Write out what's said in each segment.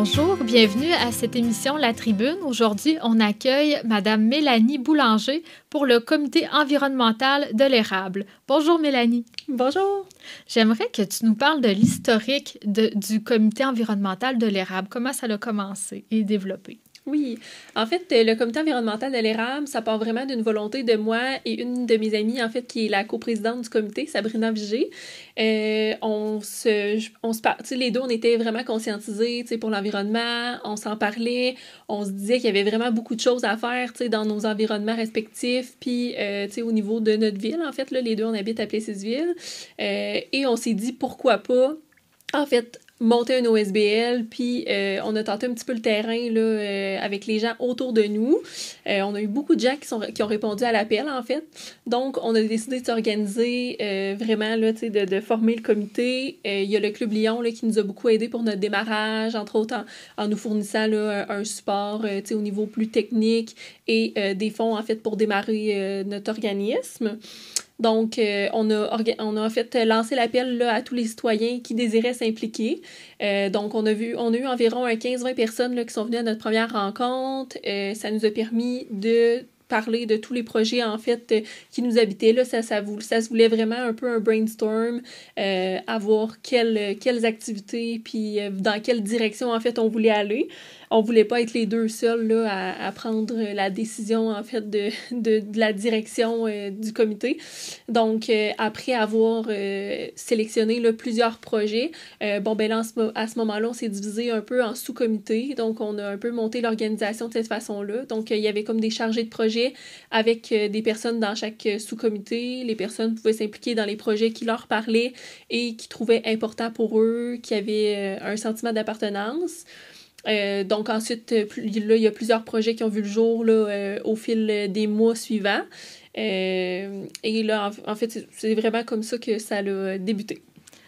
Bonjour, bienvenue à cette émission La Tribune. Aujourd'hui, on accueille Madame Mélanie Boulanger pour le comité environnemental de l'érable. Bonjour Mélanie. Bonjour. J'aimerais que tu nous parles de l'historique du comité environnemental de l'érable. Comment ça a commencé et développé? Oui, en fait, le comité environnemental de l'érable, ça part vraiment d'une volonté de moi et une de mes amies, en fait, qui est la coprésidente du comité, Sabrina Vigé. On se parle, tu sais, les deux, on était vraiment conscientisés, tu sais, pour l'environnement, on s'en parlait, on se disait qu'il y avait vraiment beaucoup de choses à faire, tu sais, dans nos environnements respectifs, puis, tu sais, au niveau de notre ville, en fait, là, les deux, on habite à Plessisville, et on s'est dit, pourquoi pas, en fait, monter un OSBL, puis on a tenté un petit peu le terrain là, avec les gens autour de nous. On a eu beaucoup de gens qui ont répondu à l'appel, en fait. Donc, on a décidé de s'organiser vraiment, là, de former le comité. Il y a le Club Lyon là, qui nous a beaucoup aidé pour notre démarrage, entre autres en nous fournissant là, un support au niveau plus technique et des fonds, en fait, pour démarrer notre organisme. Donc, on a en fait lancé l'appel là, à tous les citoyens qui désiraient s'impliquer. Donc, on a eu environ 15-20 personnes là, qui sont venues à notre première rencontre. Ça nous a permis de parler de tous les projets, en fait, qui nous habitaient. Là, ça se voulait vraiment un peu un brainstorm, à voir quelles activités, puis dans quelle direction, en fait, on voulait aller. On voulait pas être les deux seuls là, à prendre la décision, en fait, de la direction du comité. Donc, après avoir sélectionné là, plusieurs projets, bon, ben là, à ce moment-là, on s'est divisé un peu en sous-comités. Donc, on a un peu monté l'organisation de cette façon-là. Donc, il y avait comme des chargés de projet avec des personnes dans chaque sous-comité. Les personnes pouvaient s'impliquer dans les projets qui leur parlaient et qui trouvaient important pour eux, qui avaient un sentiment d'appartenance. Donc ensuite, là, il y a plusieurs projets qui ont vu le jour là, au fil des mois suivants. Et là, en fait, c'est vraiment comme ça que ça a débuté.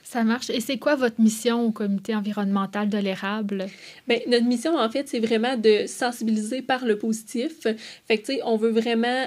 Ça marche. Et c'est quoi votre mission au comité environnemental de l'érable? Bien, notre mission, en fait, c'est vraiment de sensibiliser par le positif. Fait que, tu sais, on veut vraiment,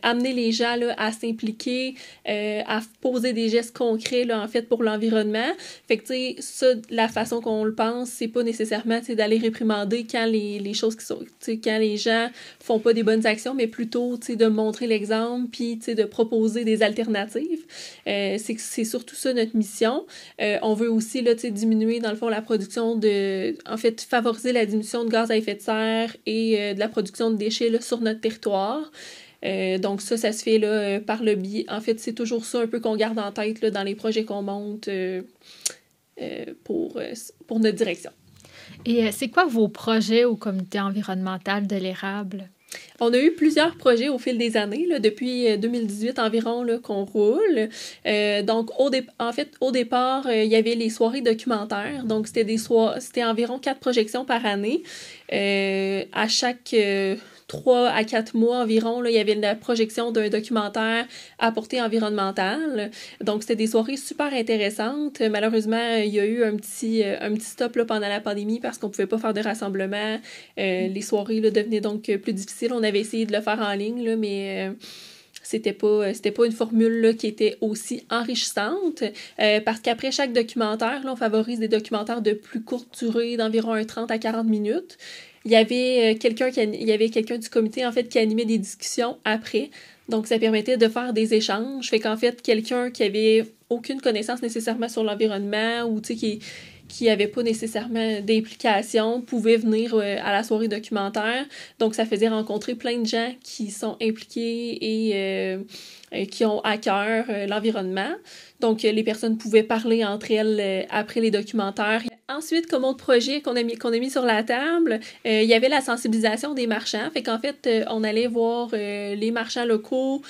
amener les gens là, à s'impliquer, à poser des gestes concrets là, en fait, pour l'environnement. Fait que, tu sais, ça, la façon qu'on le pense, c'est pas nécessairement d'aller réprimander quand les choses qui sont, tu sais, quand les gens font pas des bonnes actions, mais plutôt, tu sais, de montrer l'exemple, puis, tu sais, de proposer des alternatives. C'est surtout ça notre mission. On veut aussi, là, tu sais, diminuer, dans le fond, la production en fait, favoriser la diminution de gaz à effet de serre et de la production de déchets là, sur notre territoire. Donc ça se fait là, par le biais. En fait, c'est toujours ça un peu qu'on garde en tête là, dans les projets qu'on monte pour notre direction. Et c'est quoi vos projets au comité environnemental de l'érable? On a eu plusieurs projets au fil des années, là, depuis 2018 environ là, qu'on roule. Donc, en fait, au départ, il y avait les soirées documentaires. Donc, c'était environ 4 projections par année. À chaque 3 à 4 mois environ, là, il y avait la projection d'un documentaire à portée environnementale. Donc, c'était des soirées super intéressantes. Malheureusement, il y a eu un petit stop là, pendant la pandémie parce qu'on ne pouvait pas faire de rassemblement. Les soirées là, devenaient donc plus difficiles. On avait essayé de le faire en ligne, là, mais c'était pas une formule là, qui était aussi enrichissante. Parce qu'après chaque documentaire, là, on favorise des documentaires de plus courte durée, d'environ 30 à 40 minutes. Il y avait quelqu'un du comité, en fait, qui animait des discussions après. Donc, ça permettait de faire des échanges. Fait qu'en fait, quelqu'un qui avait aucune connaissance nécessairement sur l'environnement ou, tu sais, qui n'avait pas nécessairement d'implication pouvait venir à la soirée documentaire. Donc, ça faisait rencontrer plein de gens qui sont impliqués et qui ont à cœur l'environnement. Donc, les personnes pouvaient parler entre elles après les documentaires. Ensuite, comme autre projet qu'on a mis sur la table, il y avait la sensibilisation des marchands. Fait qu'en fait, on allait voir les marchands locaux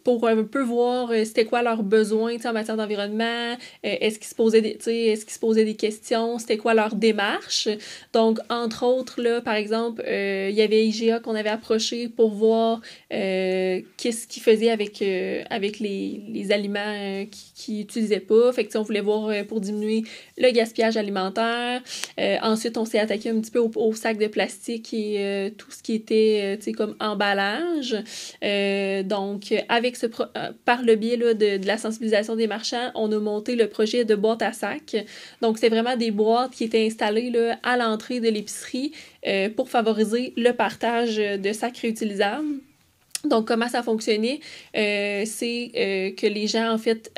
pour un peu voir c'était quoi leurs besoins en matière d'environnement, est-ce qu'ils se posaient des questions, c'était quoi leur démarche. Donc, entre autres, là, par exemple, il y avait IGA qu'on avait approché pour voir qu'est-ce qu'ils faisaient avec les aliments qu'ils n'utilisaient pas. Fait que on voulait voir pour diminuer le gaspillage alimentaire. Ensuite, on s'est attaqué un petit peu au sac de plastique et tout ce qui était comme emballage. Donc, avec par le biais là, de la sensibilisation des marchands, on a monté le projet de boîtes à sacs. Donc, c'est vraiment des boîtes qui étaient installées là, à l'entrée de l'épicerie pour favoriser le partage de sacs réutilisables. Donc, comment ça fonctionnait? C'est que les gens, en fait,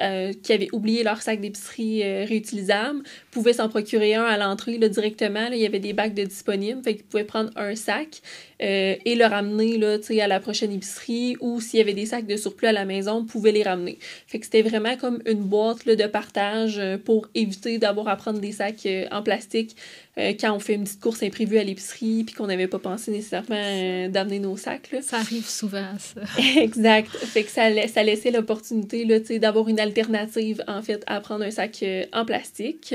qui avaient oublié leur sac d'épicerie réutilisable pouvaient s'en procurer un à l'entrée là, directement. Là, il y avait des bacs de disponibles. Fait qu'ils pouvaient prendre un sac et le ramener là, à la prochaine épicerie, ou s'il y avait des sacs de surplus à la maison, pouvaient les ramener. Fait que c'était vraiment comme une boîte là, de partage pour éviter d'avoir à prendre des sacs en plastique quand on fait une petite course imprévue à l'épicerie puis qu'on n'avait pas pensé nécessairement d'amener nos sacs. Là. Ça arrive souvent, ça. Exact. Fait que ça laissait l'opportunité là, d'avoir une alternative, en fait, à prendre un sac en plastique.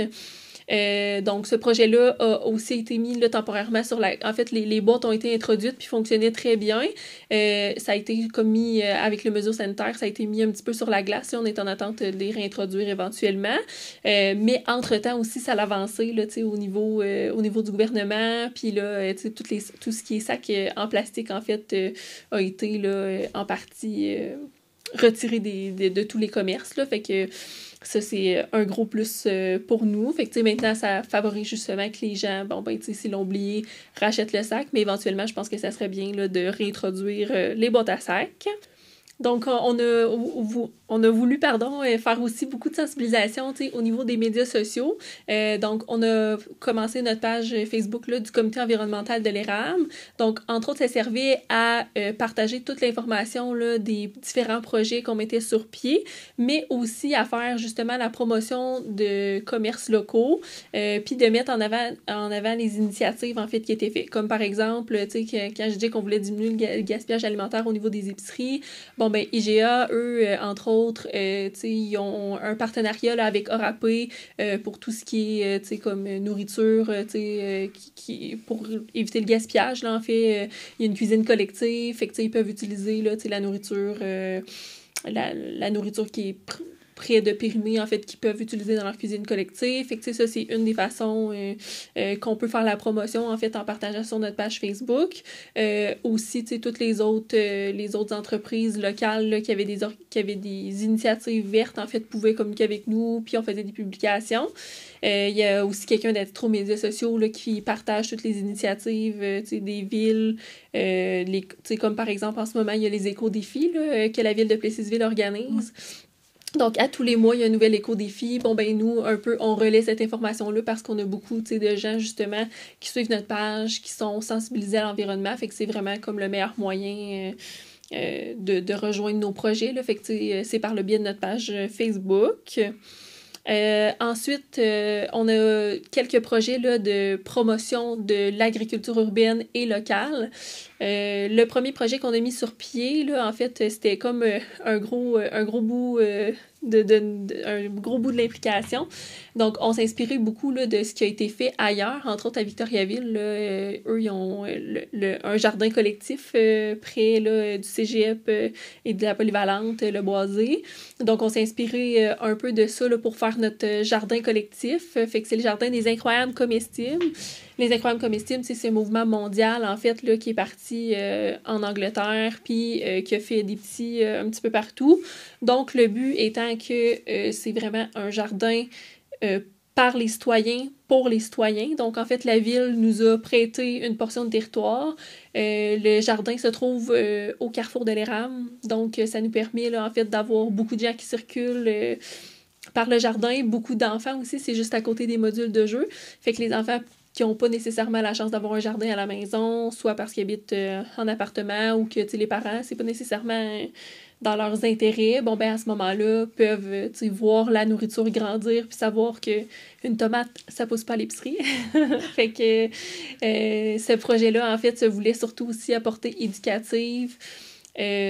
Donc, ce projet-là a aussi été mis là, temporairement sur la... En fait, les boîtes ont été introduites puis fonctionnaient très bien. Ça a été comme mis, avec les mesures sanitaires, ça a été mis un petit peu sur la glace. On est en attente de les réintroduire éventuellement. Mais entre-temps aussi, ça a avancé là, au niveau du gouvernement. Puis là, tout ce qui est sac en plastique, en fait, a été là, en partie retiré de tous les commerces. Là, fait que ça, c'est un gros plus pour nous. Fait que, maintenant, ça favorise justement que les gens, s'ils l'ont oublié, rachètent le sac. Mais éventuellement, je pense que ça serait bien là, de réintroduire les boîtes à sacs. Donc, on a voulu faire aussi beaucoup de sensibilisation au niveau des médias sociaux. Donc, on a commencé notre page Facebook là, du Comité environnemental de l'érable. Donc, entre autres, ça servait à partager toute l'information là, des différents projets qu'on mettait sur pied, mais aussi à faire justement la promotion de commerces locaux, puis de mettre en avant les initiatives en fait qui étaient faites. Comme par exemple, quand je dis qu'on voulait diminuer le gaspillage alimentaire au niveau des épiceries, IGA, eux, entre autres, ils ont un partenariat là, avec ORAP pour tout ce qui est comme nourriture, pour éviter le gaspillage. Là, en fait, il y a une cuisine collective, fait que ils peuvent utiliser là, la nourriture, la nourriture qui est près de périmés, en fait, qu'ils peuvent utiliser dans leur cuisine collective. Fait que, ça, c'est une des façons qu'on peut faire la promotion, en fait, en partageant sur notre page Facebook. Aussi, toutes les autres entreprises locales là, qui avaient des initiatives vertes, en fait, pouvaient communiquer avec nous, puis on faisait des publications. Il y a aussi quelqu'un d'être aux médias sociaux là, qui partage toutes les initiatives des villes. Comme par exemple, en ce moment, il y a les éco-défis là, que la ville de Plessisville organise. Donc, à tous les mois, il y a un nouvel éco-défi. Nous, un peu, on relaie cette information-là parce qu'on a beaucoup, de gens, justement, qui suivent notre page, qui sont sensibilisés à l'environnement. Fait que c'est vraiment comme le meilleur moyen de rejoindre nos projets, là. Fait que, c'est par le biais de notre page Facebook. Ensuite, on a quelques projets là, de promotion de l'agriculture urbaine et locale. Le premier projet qu'on a mis sur pied, là, en fait, c'était comme un gros bout un gros bout de l'implication. Donc, on s'inspirait beaucoup là, de ce qui a été fait ailleurs, entre autres à Victoriaville. Là, eux, ils ont un jardin collectif près là, du cégep et de la polyvalente, le Boisé. Donc, on s'est inspiré un peu de ça là, pour faire notre jardin collectif. Fait que c'est le jardin des incroyables comestibles. Les incroyables comestibles, c'est ce mouvement mondial, en fait, là, qui est parti en Angleterre, puis qui a fait des petits un petit peu partout. Donc, le but étant que c'est vraiment un jardin par les citoyens, pour les citoyens. Donc, en fait, la ville nous a prêté une portion de territoire. Le jardin se trouve au carrefour de l'érable. Donc, ça nous permet, là, en fait, d'avoir beaucoup de gens qui circulent par le jardin. Beaucoup d'enfants aussi, c'est juste à côté des modules de jeu. Fait que les enfants qui n'ont pas nécessairement la chance d'avoir un jardin à la maison, soit parce qu'ils habitent en appartement ou que les parents, c'est pas nécessairement dans leurs intérêts, à ce moment-là, peuvent voir la nourriture grandir puis savoir qu'une tomate, ça pousse pas à l'épicerie. Fait que ce projet-là, en fait, se voulait surtout aussi à portée éducative.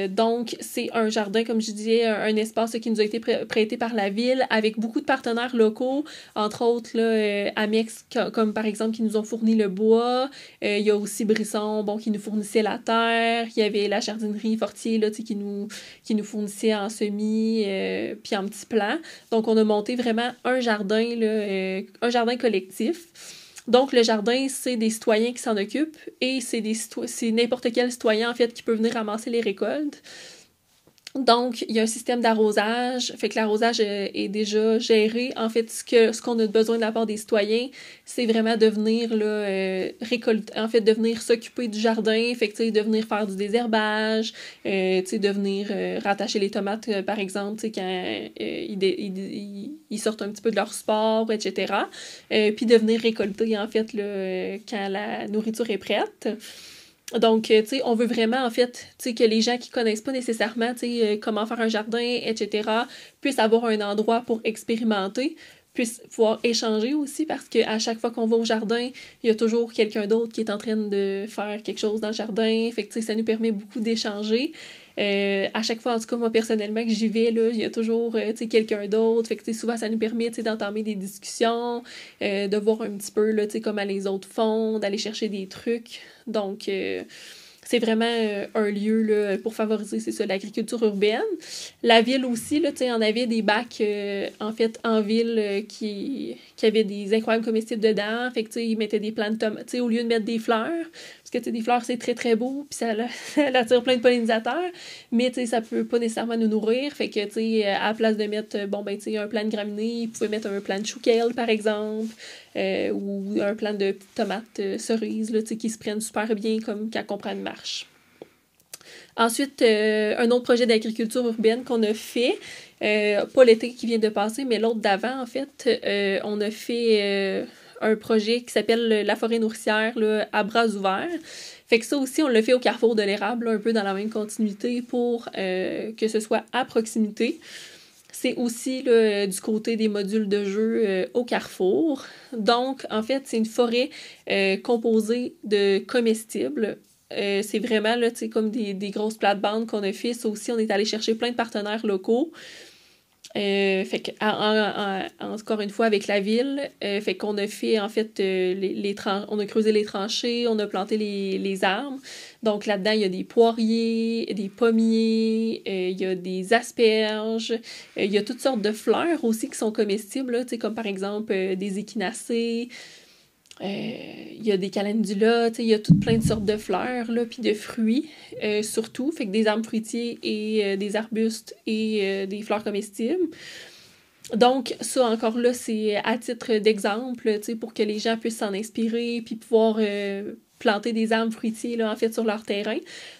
Donc, c'est un jardin, comme je disais, un espace qui nous a été prêté par la ville avec beaucoup de partenaires locaux, entre autres là, Amex, comme par exemple, qui nous ont fourni le bois. Il y a aussi Brisson, qui nous fournissait la terre. Il y avait la jardinerie Fortier là, qui nous fournissait en semis puis en petits plants. Donc, on a monté vraiment un jardin collectif. Donc, le jardin, c'est des citoyens qui s'en occupent et c'est n'importe quel citoyen, en fait, qui peut venir ramasser les récoltes. Donc, il y a un système d'arrosage, fait que l'arrosage est déjà géré. En fait, ce qu'on a besoin de la part des citoyens, c'est vraiment de venir là, récolter, en fait, de venir s'occuper du jardin, fait que, tu sais, de venir faire du désherbage, tu sais, de venir rattacher les tomates, par exemple, tu sais, quand ils sortent un petit peu de leur sport, etc. Puis de venir récolter, en fait, là, quand la nourriture est prête. Donc, tu sais, on veut vraiment, en fait, tu sais, que les gens qui connaissent pas nécessairement, tu sais, comment faire un jardin, etc., puissent avoir un endroit pour expérimenter, puissent pouvoir échanger aussi, parce qu'à chaque fois qu'on va au jardin, il y a toujours quelqu'un d'autre qui est en train de faire quelque chose dans le jardin. Fait que, tu sais, ça nous permet beaucoup d'échanger. À chaque fois, en tout cas, moi, personnellement, que j'y vais, là, il y a toujours, tu sais, quelqu'un d'autre. Fait que, tu sais, souvent, ça nous permet, tu sais, d'entamer des discussions, de voir un petit peu, là, tu sais, comment les autres font, d'aller chercher des trucs. Donc, c'est vraiment un lieu là, pour favoriser, c'est ça, l'agriculture urbaine. La ville aussi, là, tu sais, on avait des bacs, en fait, en ville qui avaient des incroyables comestibles dedans. Fait que, tu sais, ils mettaient des plantes de tomates, tu sais, au lieu de mettre des fleurs, parce que, tu sais, des fleurs, c'est très, très beau, puis ça attire plein de pollinisateurs, mais, tu sais, ça peut pas nécessairement nous nourrir. Fait que, tu sais, à la place de mettre, bon, ben, tu sais, un plant de graminées, ils pouvaient mettre un plant de chou-kale, par exemple, ou un plant de petites tomates cerises, là, tu sais, qui se prennent super bien comme quand on prend une marche. Ensuite, un autre projet d'agriculture urbaine qu'on a fait, pas l'été qui vient de passer, mais l'autre d'avant, en fait, on a fait un projet qui s'appelle la forêt nourricière là, à bras ouverts. Fait que ça aussi, on l'a fait au carrefour de l'érable, là, un peu dans la même continuité pour que ce soit à proximité. C'est aussi là, du côté des modules de jeu au carrefour. Donc, en fait, c'est une forêt composée de comestibles. C'est vraiment là, comme des grosses plates-bandes qu'on a fait. Ça aussi, on est allé chercher plein de partenaires locaux. Fait que, encore une fois, avec la ville, fait qu'on a fait, en fait, on a creusé les tranchées, on a planté les arbres. Donc là-dedans, il y a des poiriers, des pommiers, il y a des asperges, il y a toutes sortes de fleurs aussi qui sont comestibles, là, comme par exemple des échinacées, il y a des calendulas, il y a toutes plein de sortes de fleurs, là, puis de fruits, surtout, fait que des arbres fruitiers et des arbustes et des fleurs comestibles. Donc, ça, encore là, c'est à titre d'exemple, pour que les gens puissent s'en inspirer, puis pouvoir planter des arbres fruitiers, là, en fait, sur leur terrain.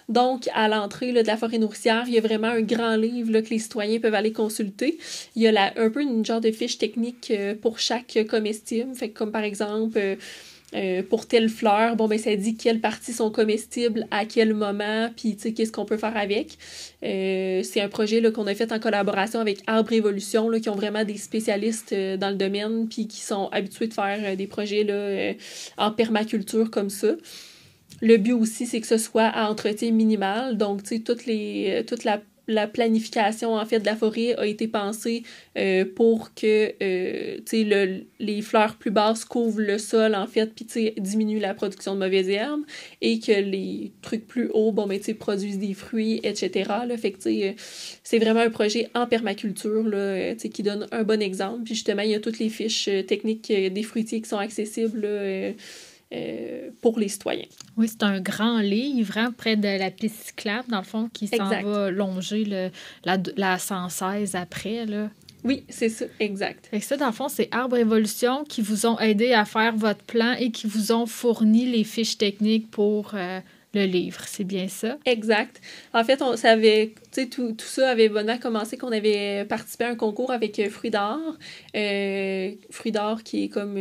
Donc, à l'entrée là, de la forêt nourricière, il y a vraiment un grand livre là, que les citoyens peuvent aller consulter. Il y a un peu une genre de fiche technique pour chaque comestible. Fait que, comme par exemple, pour telle fleur, bon, ben, ça dit quelles parties sont comestibles, à quel moment, puis, tu sais, qu'est-ce qu'on peut faire avec. C'est un projet là, qu'on a fait en collaboration avec Arbre Évolution, là, qui ont vraiment des spécialistes dans le domaine, puis qui sont habitués de faire des projets là, en permaculture comme ça. Le but aussi, c'est que ce soit à entretien minimal. Donc, tu sais, toute la planification, en fait, de la forêt a été pensée pour que, tu sais, les fleurs plus basses couvrent le sol, en fait, puis, tu sais, diminuent la production de mauvaises herbes et que les trucs plus hauts, bon, ben, tu sais, produisent des fruits, etc., là. Fait que, tu sais, c'est vraiment un projet en permaculture, là, tu sais, qui donne un bon exemple. Puis, justement, il y a toutes les fiches techniques des fruitiers qui sont accessibles, là, pour les citoyens. Oui, c'est un grand livre hein, près de la piste cyclable, dans le fond, qui s'en va longer la 116 après. Là. Oui, c'est ça, exact. Fait que ça, dans le fond, c'est Arbre Évolution qui vous ont aidé à faire votre plan et qui vous ont fourni les fiches techniques pour le livre. C'est bien ça? Exact. En fait, tout ça avait bonnement commencé qu'on avait participé à un concours avec Fruits d'Or. Fruits d'Or qui est comme...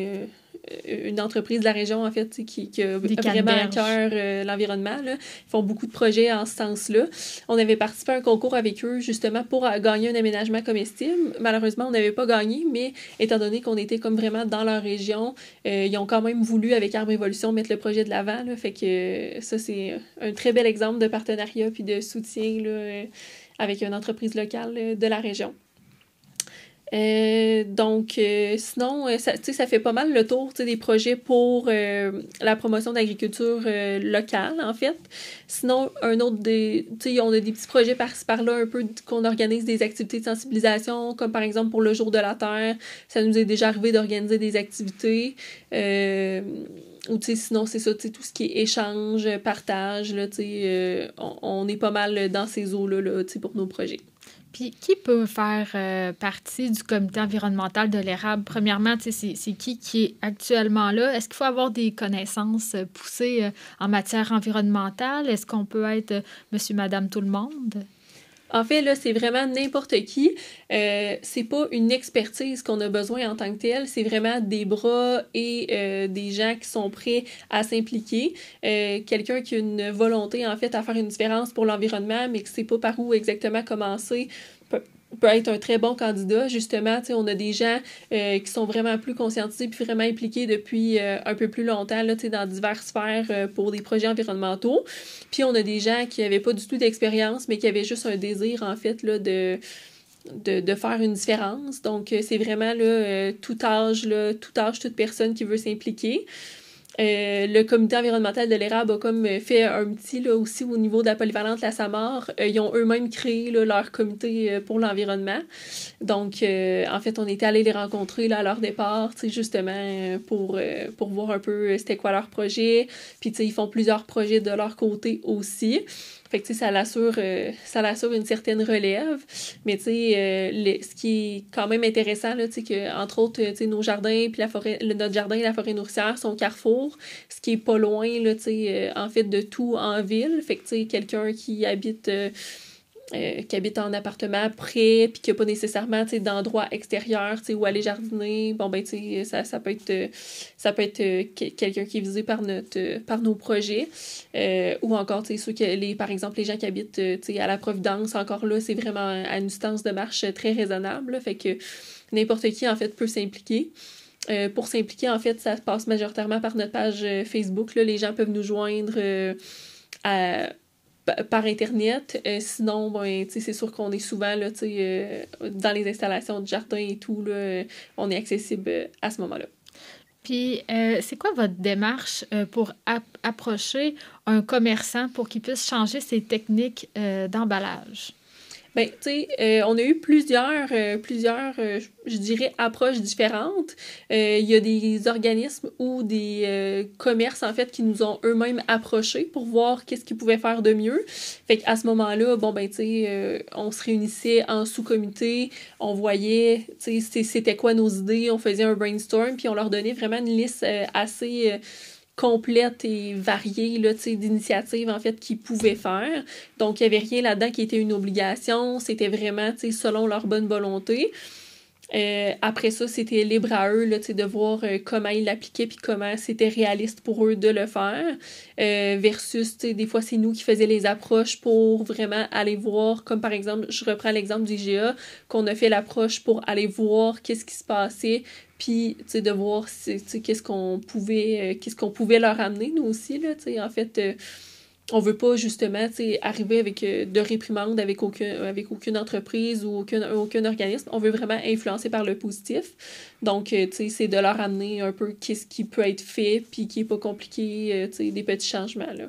une entreprise de la région, en fait, qui a vraiment à cœur l'environnement. Là. Ils font beaucoup de projets en ce sens-là. On avait participé à un concours avec eux, justement, pour gagner un aménagement comestible. Malheureusement, on n'avait pas gagné, mais étant donné qu'on était comme vraiment dans leur région, ils ont quand même voulu, avec Arbre Évolution, mettre le projet de l'avant. Là. Fait que ça, c'est un très bel exemple de partenariat puis de soutien là, avec une entreprise locale de la région. Sinon, ça fait pas mal le tour des projets pour la promotion d'agriculture locale, en fait. Sinon, on a des petits projets par-ci par-là, un peu qu'on organise des activités de sensibilisation, comme par exemple pour le Jour de la Terre. Ça nous est déjà arrivé d'organiser des activités. Ou sinon, c'est ça, tout ce qui est échange, partage, là, on est pas mal dans ces eaux-là là, pour nos projets. Puis, qui peut faire partie du comité environnemental de l'érable? Premièrement, c'est qui est actuellement là? Est-ce qu'il faut avoir des connaissances poussées en matière environnementale? Est-ce qu'on peut être monsieur, madame, tout le monde? En fait, là, c'est vraiment n'importe qui. C'est pas une expertise qu'on a besoin en tant que telle, c'est vraiment des bras et des gens qui sont prêts à s'impliquer. Quelqu'un qui a une volonté, en fait, à faire une différence pour l'environnement, mais qui sait pas par où exactement commencer, peut être un très bon candidat. Justement, on a des gens qui sont vraiment plus conscientisés puis vraiment impliqués depuis un peu plus longtemps là, dans diverses sphères pour des projets environnementaux. Puis on a des gens qui n'avaient pas du tout d'expérience, mais qui avaient juste un désir, en fait, là, de faire une différence. Donc, c'est vraiment là, tout âge, toute personne qui veut s'impliquer. Le comité environnemental de l'érable a comme fait un petit là, aussi au niveau de la polyvalente La Samar. Ils ont eux-mêmes créé là, leur comité pour l'environnement. Donc, en fait, on était allés les rencontrer là, à leur départ, justement, pour voir un peu c'était quoi leur projet. Puis, ils font plusieurs projets de leur côté aussi. Fait que, ça l'assure une certaine relève. Mais, ce qui est quand même intéressant, là, que, entre autres, nos jardins puis notre jardin et la forêt nourricière sont au carrefour, ce qui est pas loin, là, en fait, de tout en ville. Fait que, quelqu'un qui habite en appartement près, puis qui n'a pas nécessairement d'endroit extérieur où aller jardiner. Bon, ben, ça peut être quelqu'un qui est visé par nos projets. Ou encore, par exemple, les gens qui habitent à la Providence, encore là, c'est vraiment à une distance de marche très raisonnable. Là, fait que n'importe qui, en fait, peut s'impliquer. Pour s'impliquer, en fait, ça se passe majoritairement par notre page Facebook. Là, les gens peuvent nous joindre par Internet. Sinon, ben, c'est sûr qu'on est souvent là, dans les installations de jardin et tout. Là, on est accessible à ce moment-là. Puis, c'est quoi votre démarche pour approcher un commerçant pour qu'il puisse changer ses techniques d'emballage? Ben, tu sais, on a eu plusieurs, je dirais, approches différentes. Il y a des organismes ou des commerces, en fait, qui nous ont eux-mêmes approchés pour voir qu'est-ce qu'ils pouvaient faire de mieux. Fait qu'à ce moment-là, bon, ben, tu sais, on se réunissait en sous-comité, on voyait, tu sais, c'était quoi nos idées, on faisait un brainstorm, puis on leur donnait vraiment une liste assez complète et variée là, d'initiatives en fait qu'ils pouvaient faire. Donc, il n'y avait rien là-dedans qui était une obligation. C'était vraiment selon leur bonne volonté. Après ça, c'était libre à eux là, de voir comment ils l'appliquaient puis comment c'était réaliste pour eux de le faire. Versus, des fois, c'est nous qui faisions les approches pour vraiment aller voir, comme par exemple, je reprends l'exemple du IGA, qu'on a fait l'approche pour aller voir qu'est-ce qui se passait puis de voir qu'est-ce qu'on pouvait leur amener, nous aussi. Là, en fait, on veut pas justement arriver avec de réprimandes avec aucune entreprise ou aucun organisme. On veut vraiment influencer par le positif. Donc, c'est de leur amener un peu qu'est-ce qui peut être fait puis qui est pas compliqué, des petits changements. Là.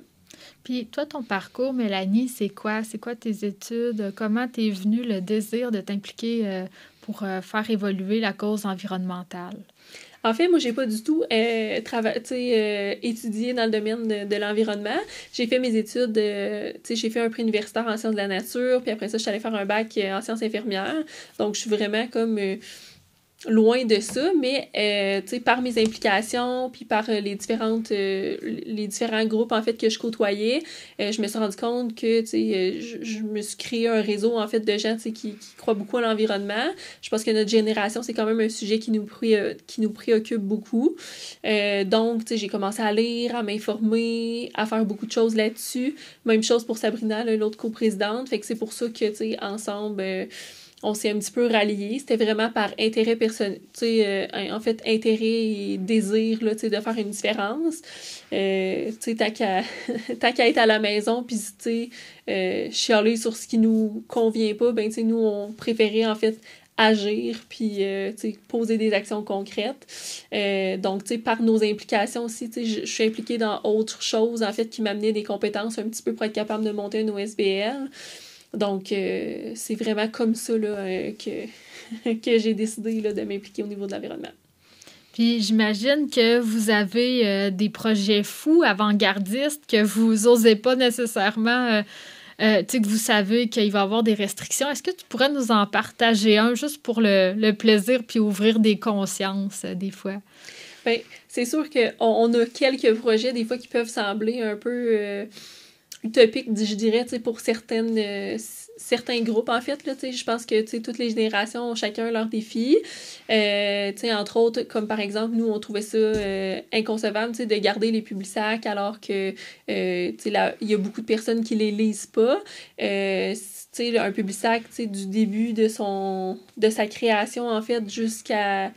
Puis toi, ton parcours, Mélanie, c'est quoi? C'est quoi tes études? Comment t'es venu le désir de t'impliquer pour faire évoluer la cause environnementale? En fait, moi, j'ai pas du tout étudié dans le domaine de l'environnement. J'ai fait mes études, j'ai fait un prix universitaire en sciences de la nature, puis après ça, je suis allée faire un bac en sciences infirmières. Donc, je suis vraiment comme loin de ça, mais par mes implications, puis par les différents groupes en fait que je côtoyais, je me suis rendu compte que je me suis créé un réseau en fait de gens qui croient beaucoup à l'environnement. Je pense que notre génération, c'est quand même un sujet qui nous préoccupe beaucoup. Donc, j'ai commencé à lire, à m'informer, à faire beaucoup de choses là-dessus. Même chose pour Sabrina, l'autre coprésidente. Fait que c'est pour ça que, ensemble, on s'est un petit peu ralliés. C'était vraiment par intérêt personnel, en fait, intérêt et désir là, de faire une différence. Tant qu'à être à la maison, puis chialer sur ce qui nous convient pas, ben, nous, on préférait, en fait, agir, puis poser des actions concrètes. Donc, par nos implications aussi, je suis impliquée dans autre chose, en fait, qui m'amenait des compétences un petit peu pour être capable de monter une OSBL. Donc, c'est vraiment comme ça là, que j'ai décidé là, de m'impliquer au niveau de l'environnement. Puis j'imagine que vous avez des projets fous, avant-gardistes, que vous osez pas nécessairement, tu sais, que vous savez qu'il va y avoir des restrictions. Est-ce que tu pourrais nous en partager un juste pour le plaisir puis ouvrir des consciences des fois? Ben, c'est sûr qu'on a quelques projets des fois qui peuvent sembler un peu utopiques, je dirais, tu sais, pour certains groupes, en fait, là, tu sais, je pense que, tu sais, toutes les générations ont chacun leurs défis. Tu sais, entre autres, comme par exemple, nous, on trouvait ça inconcevable, tu sais, de garder les Publisac alors que, tu sais, il y a beaucoup de personnes qui les lisent pas. Tu sais, un Publisac, tu sais, du début de sa création, en fait, jusqu'à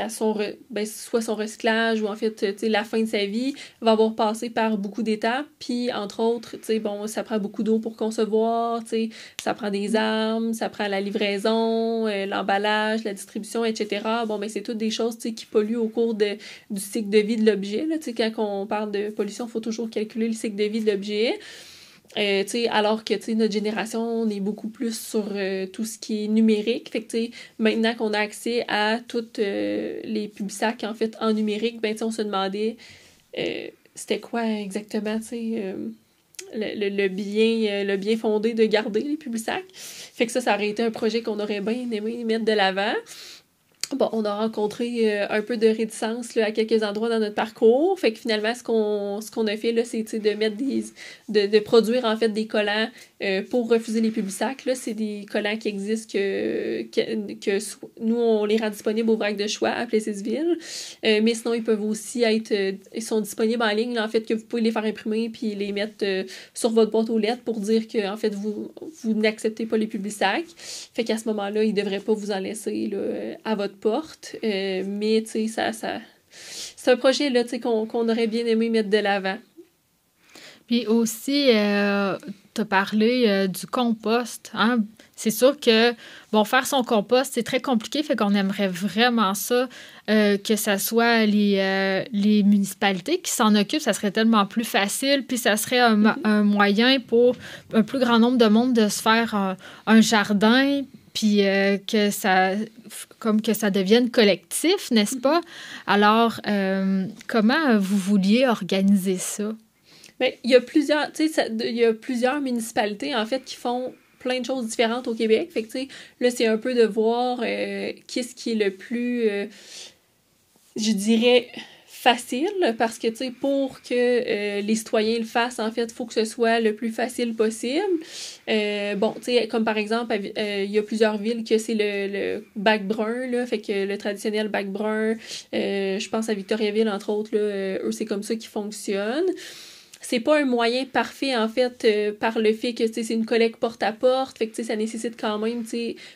soit son recyclage ou en fait, tu sais, la fin de sa vie, va avoir passé par beaucoup d'étapes. Puis, entre autres, tu sais, bon, ça prend beaucoup d'eau pour concevoir, tu sais, ça prend des armes, ça prend la livraison, l'emballage, la distribution, etc. Bon, ben c'est toutes des choses, tu sais, qui polluent au cours du cycle de vie de l'objet, là. Tu sais, quand on parle de pollution, il faut toujours calculer le cycle de vie de l'objet. Alors que notre génération, on est beaucoup plus sur tout ce qui est numérique. Fait que maintenant qu'on a accès à toutes les Publisac en fait en numérique, ben on se demandait c'était quoi exactement le bien fondé de garder les Publisac. Fait que ça aurait été un projet qu'on aurait bien aimé mettre de l'avant. Bon, on a rencontré un peu de réticence là, à quelques endroits dans notre parcours. Fait que finalement, ce qu'on a fait, là, c'est de mettre de produire en fait des collants pour refuser les Publisac. Là, c'est des collants qui existent que nous, on les rend disponibles au vrac de choix à Plessisville. Mais sinon, ils peuvent aussi ils sont disponibles en ligne, là, en fait, que vous pouvez les faire imprimer puis les mettre sur votre boîte aux lettres pour dire que en fait, vous n'acceptez pas les Publisac. Fait qu'à ce moment-là, ils ne devraient pas vous en laisser là, à votre porte, mais tu sais, c'est un projet là, tu sais, qu'on aurait bien aimé mettre de l'avant. Puis aussi, tu as parlé du compost, hein? C'est sûr que, bon, faire son compost, c'est très compliqué, fait qu'on aimerait vraiment ça, que ça soit les municipalités qui s'en occupent, ça serait tellement plus facile, puis ça serait un moyen pour un plus grand nombre de monde de se faire un jardin, puis que ça devienne collectif, n'est-ce pas? Alors, comment vous vouliez organiser ça? Bien, il y a plusieurs municipalités, en fait, qui font plein de choses différentes au Québec. Fait que, tu sais, là, c'est un peu de voir qu'est-ce qui est le plus, je dirais, facile, parce que, tu sais, pour que les citoyens le fassent, en fait, il faut que ce soit le plus facile possible. Bon, tu sais, comme par exemple, il y a plusieurs villes que c'est le bac brun, là, fait que le traditionnel bac brun, je pense à Victoriaville, entre autres, là, eux, c'est comme ça qu'ils fonctionnent. C'est pas un moyen parfait, en fait, par le fait que c'est une collecte porte-à-porte. Fait que ça nécessite quand même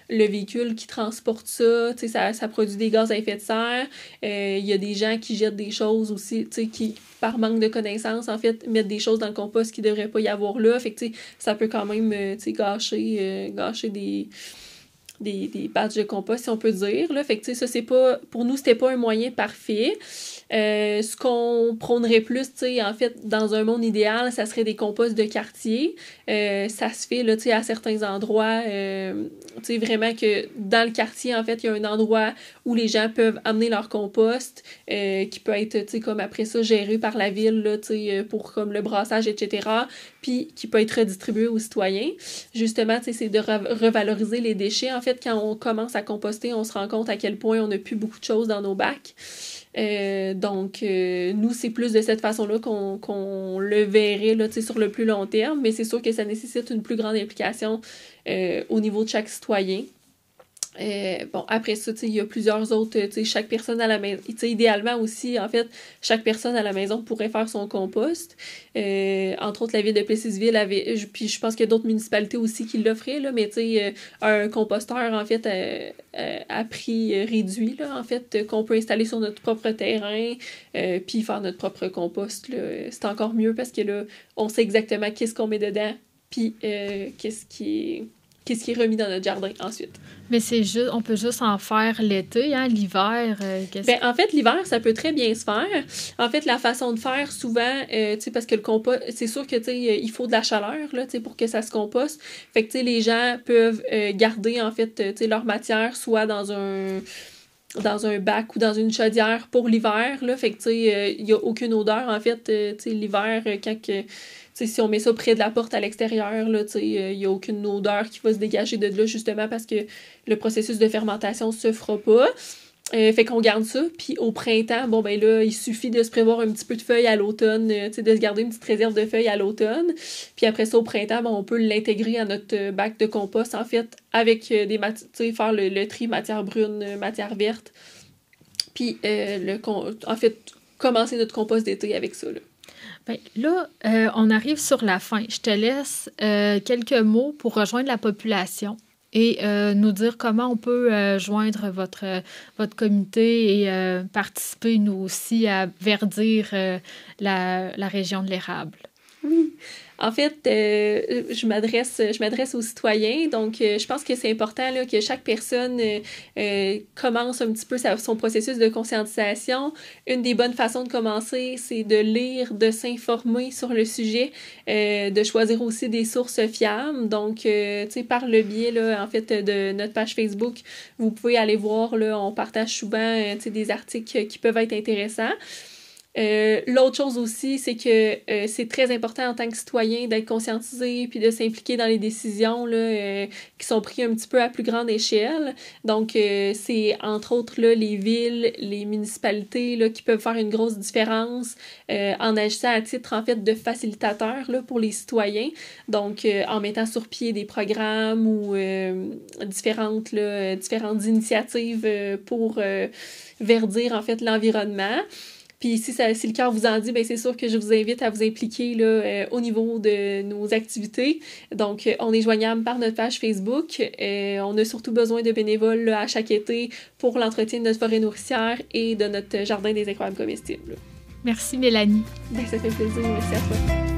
le véhicule qui transporte ça. Ça produit des gaz à effet de serre. Il y a des gens qui jettent des choses aussi, qui, par manque de connaissances, en fait, mettent des choses dans le compost qu'il ne devrait pas y avoir là. Fait que ça peut quand même gâcher des batchs de compost, si on peut dire. Là. Fait que, ça, c'est pas... Pour nous, c'était pas un moyen parfait. Ce qu'on prônerait plus, en fait, dans un monde idéal, ça serait des composts de quartier. Ça se fait, là, à certains endroits, vraiment que dans le quartier, en fait, il y a un endroit où les gens peuvent amener leur compost, qui peut être, comme après ça, géré par la ville, là, pour comme le brassage, etc., puis qui peut être redistribué aux citoyens. Justement, c'est de revaloriser les déchets. En fait, quand on commence à composter, on se rend compte à quel point on n'a plus beaucoup de choses dans nos bacs. Donc, nous, c'est plus de cette façon-là qu'on le verrait là, sur le plus long terme, mais c'est sûr que ça nécessite une plus grande implication au niveau de chaque citoyen. Bon, après ça, il y a plusieurs autres, chaque personne à la maison, idéalement aussi, en fait, chaque personne à la maison pourrait faire son compost. Entre autres, la ville de Plessisville avait, puis je pense qu'il y a d'autres municipalités aussi qui l'offraient, là, mais un composteur, en fait, à prix réduit, là, en fait, qu'on peut installer sur notre propre terrain, puis faire notre propre compost, là. C'est encore mieux parce que là, on sait exactement qu'est-ce qu'on met dedans, puis qu'est-ce qui est remis dans notre jardin ensuite. Mais c'est juste, on peut juste en faire l'été, hein, l'hiver. En fait, l'hiver, ça peut très bien se faire. En fait, la façon de faire, souvent, parce que le compost, c'est sûr que, il faut de la chaleur, là, pour que ça se composte. Fait que, les gens peuvent garder, en fait, leur matière, soit dans dans un bac ou dans une chaudière pour l'hiver, là. Fait que, tu sais, il n'y a aucune odeur, en fait, tu sais, l'hiver, quand que... T'sais, si on met ça près de la porte à l'extérieur, il n'y a aucune odeur qui va se dégager de là, justement parce que le processus de fermentation ne se fera pas. Fait qu'on garde ça. Puis au printemps, bon, ben là, il suffit de se prévoir un petit peu de feuilles à l'automne, de se garder une petite réserve de feuilles à l'automne. Puis après ça, au printemps, ben, on peut l'intégrer à notre bac de compost, en fait, avec des matières, faire le tri matière brune, matière verte. Puis, en fait, commencer notre compost d'été avec ça, là. Bien, là, on arrive sur la fin. Je te laisse quelques mots pour rejoindre la population et nous dire comment on peut joindre votre comité et participer, nous aussi, à verdir la région de l'érable. Oui. En fait, je m'adresse aux citoyens, donc je pense que c'est important là, que chaque personne commence un petit peu son processus de conscientisation. Une des bonnes façons de commencer, c'est de lire, de s'informer sur le sujet, de choisir aussi des sources fiables. Donc, tu sais, par le biais, là, en fait, de notre page Facebook, vous pouvez aller voir, là, on partage souvent tu sais, des articles qui peuvent être intéressants. L'autre chose aussi, c'est que c'est très important en tant que citoyen d'être conscientisé puis de s'impliquer dans les décisions là, qui sont prises un petit peu à plus grande échelle. Donc, c'est entre autres là, les villes, les municipalités là, qui peuvent faire une grosse différence en agissant à titre en fait de facilitateur là, pour les citoyens. Donc, en mettant sur pied des programmes ou différentes initiatives pour verdir en fait l'environnement. Puis si le cœur vous en dit, ben c'est sûr que je vous invite à vous impliquer là, au niveau de nos activités. Donc, on est joignable par notre page Facebook. On a surtout besoin de bénévoles là, à chaque été pour l'entretien de notre forêt nourricière et de notre jardin des incroyables comestibles. Merci Mélanie. Ben, ça fait plaisir. Merci à toi.